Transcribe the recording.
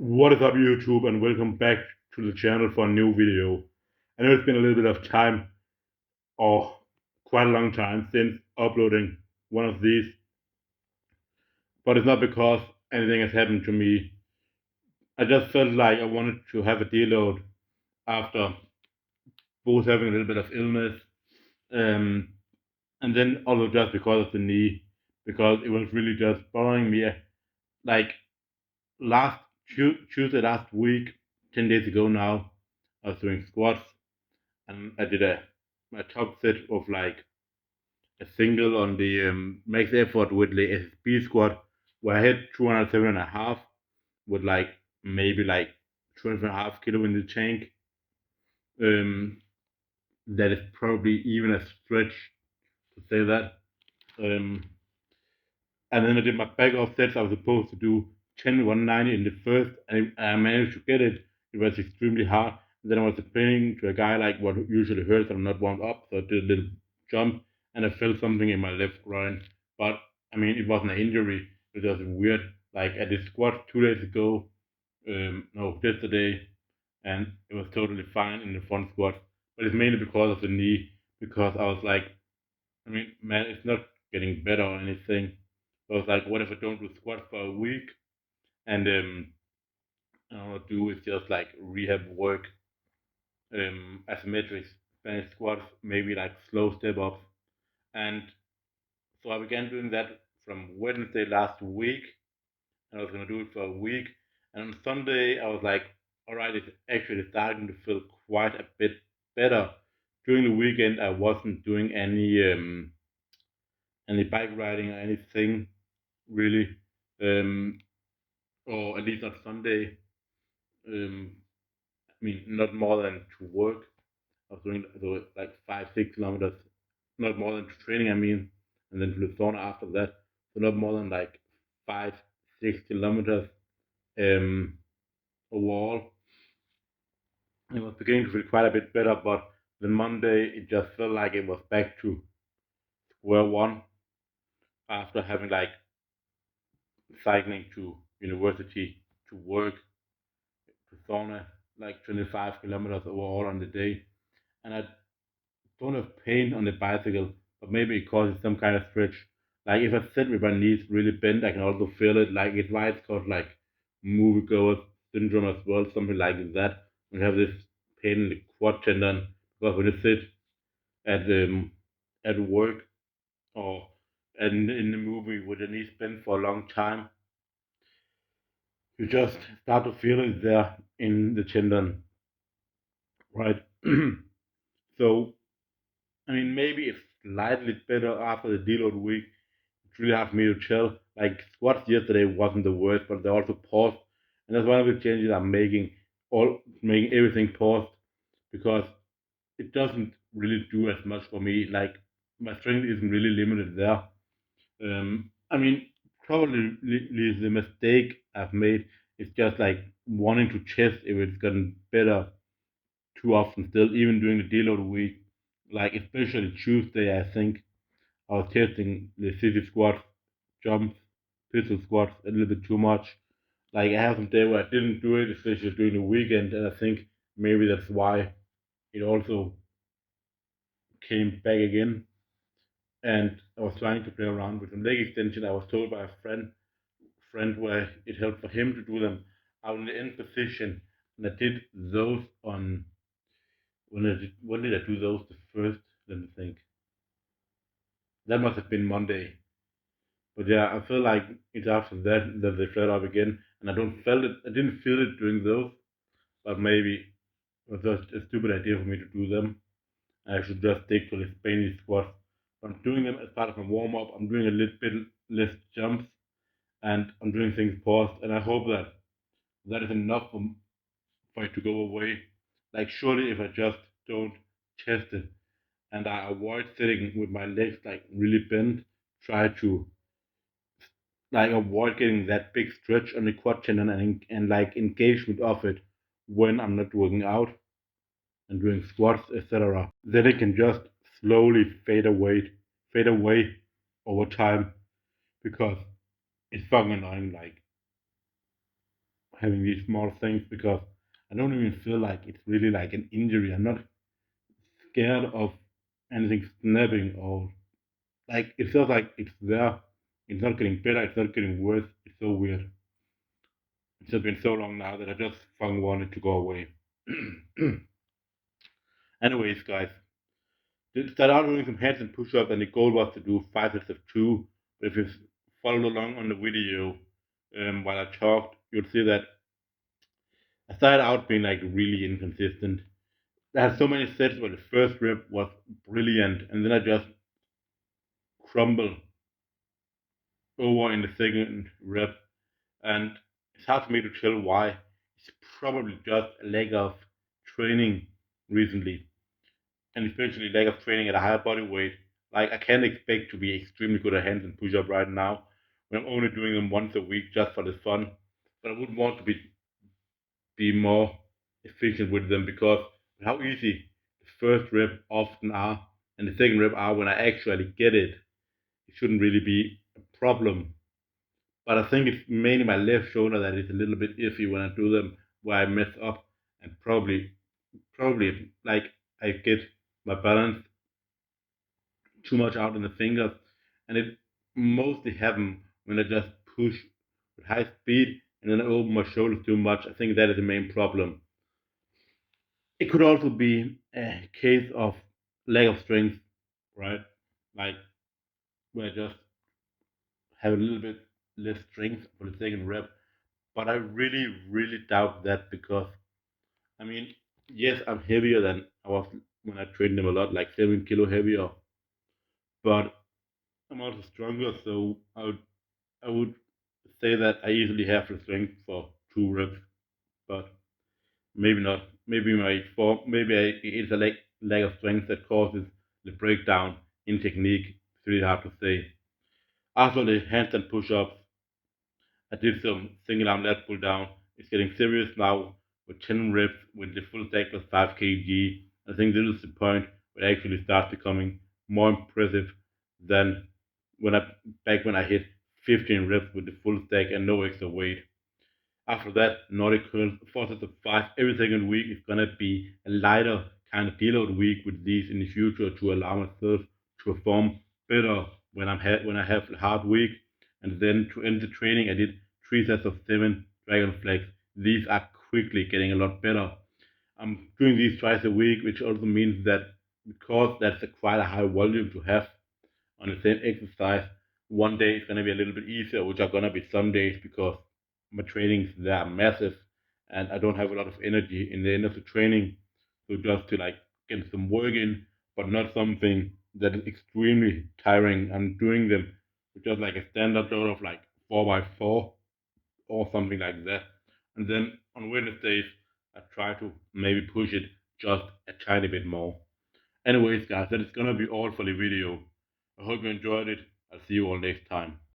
What is up, YouTube, and welcome back to the channel for a new video. I know it's been a little bit of time, or quite a long time, since uploading one of these, but it's not because anything has happened to me. I just felt like I wanted to have a deload after both having a little bit of illness, um, and then also just because of the knee, because it was really just bothering me. Like last Tuesday last week, 10 days ago now, I was doing squats and I did a top set of like a single on the max effort with the SSB squat where I hit 207.5 with like maybe like 12.5 kilo in the tank. Um, that is probably even a stretch to say that. Um, and then I did my back off sets. I was supposed to do 10 190 in the first, and I managed to get it. It was extremely hard. And then I was explaining to a guy like what usually hurts. I'm not warmed up, so I did a little jump, and I felt something in my left groin. But I mean, it wasn't an injury. It was weird. Like I did squat 2 days ago, no, yesterday, and it was totally fine in the front squat. But it's mainly because of the knee. Because I was like, I mean, man, it's not getting better or anything. So I was like, what if I don't do squats for a week? And all I do is just like rehab work, asymmetrics, Spanish squats, maybe like slow step ups. And so I began doing that from Wednesday last week. And I was going to do it for a week. And on Sunday, I was like, all right, it's actually starting to feel quite a bit better. During the weekend, I wasn't doing any bike riding or anything really, um, or at least on Sunday. Um, I mean, not more than to work. I was doing like 5 6 kilometers, not more than to training. I mean, and then to the sauna after that. So not more than like 5 6 kilometers overall. It was beginning to feel quite a bit better, but then Monday it just felt like it was back to square one after having like cycling to university, to work, to sauna, like 25 kilometers overall on the day. And I don't have pain on the bicycle, but maybe it causes some kind of stretch. Like if I sit with my knees really bent, I can also feel it. Like it's why it's called like moviegoer syndrome as well, something like that. We have this pain in the quad tendon because when you sit at work or in the movie with the knees bent for a long time, you just start to feel it there in the tendon, right? So I mean, maybe it's slightly better after the deload week. It's really hard for me to tell. Like squats yesterday wasn't the worst, but they also paused, and that's one of the changes I'm making. All making everything paused because it doesn't really do as much for me. Like my strength isn't really limited there. I mean, probably the mistake I've made is just like wanting to test if it's gotten better too often still, even during the deload week. Like especially Tuesday, I think I was testing the city squats, jumps, pistol squats a little bit too much. Like I have some day where I didn't do it, especially during the weekend, and I think maybe that's why it also came back again. And I was trying to play around with some leg extension. I was told by a friend where it helped for him to do them out in the end position, and I did those on when did I do those the first? Let me think. That must have been Monday. But yeah, I feel like it's after that they flare up again, and I don't feel it. I didn't feel it during those, but maybe it was just a stupid idea for me to do them. I should just stick to the Spanish squats. I'm doing them as part of my warm up. I'm doing a little bit less jumps, and I'm doing things paused. And I hope that that is enough for it to go away. Like surely, if I just don't test it and I avoid sitting with my legs like really bent, try to like avoid getting that big stretch on the quad tendon and like engagement of it when I'm not working out and doing squats, etc. Then it can just slowly fade away over time because it's fucking annoying. Like having these small things because I don't even feel like it's really like an injury. I'm not scared of anything snapping or like it feels like it's there. It's not getting better. It's not getting worse. It's so weird. It's just been so long now that I just fucking wanted to go away. Anyways, guys, start out doing some heads and push-ups, and the goal was to do 5 sets of 2. But if you followed along on the video while I talked, you'll see that I started out being like really inconsistent. I had so many sets where the first rep was brilliant, and then I just crumbled over in the second rep, and it's hard for me to tell why. It's probably just a lack of training recently, and especially lack of training at a higher body weight. Like I can't expect to be extremely good at hands and push up right now when I'm only doing them once a week just for the fun. But I would want to be more efficient with them because how easy the first rep often are and the second rep are when I actually get it. It shouldn't really be a problem. But I think it's mainly my left shoulder that is a little bit iffy when I do them, where I mess up and probably like I get my balance too much out in the fingers, and it mostly happens when I just push with high speed and then I open my shoulders too much. I think that is the main problem. It could also be a case of lack of strength, right? Like where I just have a little bit less strength for the second rep. But I really doubt that because I mean, yes, I'm heavier than I was when I trained them a lot, like 7 kilo heavier, but I'm also stronger, so I would say that I easily have the strength for 2 reps, but maybe not. Maybe my form, it's a lack of strength that causes the breakdown in technique. It's really hard to say. After the handstand push-ups, I did some single arm lat pull down. It's getting serious now with 10 reps with the full stack plus 5 kg. I think this is the point where it actually starts becoming more impressive than when I hit 15 reps with the full stack and no extra weight. After that, Nordic curls, 4 sets of 5 every second week is gonna be a lighter kind of deload week with these in the future to allow myself to perform better when I have a hard week. And then to end the training, I did 3 sets of 7 dragon flex. These are quickly getting a lot better. I'm doing these twice a week, which also means that because that's quite a high volume to have on the same exercise, one day it's gonna be a little bit easier, which are gonna be some days because my trainings they are massive and I don't have a lot of energy in the end of the training. So just to like get some work in, but not something that is extremely tiring. I'm doing them with just like a standard load of like 4 by 4 or something like that. And then on Wednesdays I try to maybe push it just a tiny bit more. Anyways, guys, that is gonna be all for the video. I hope you enjoyed it. I'll see you all next time.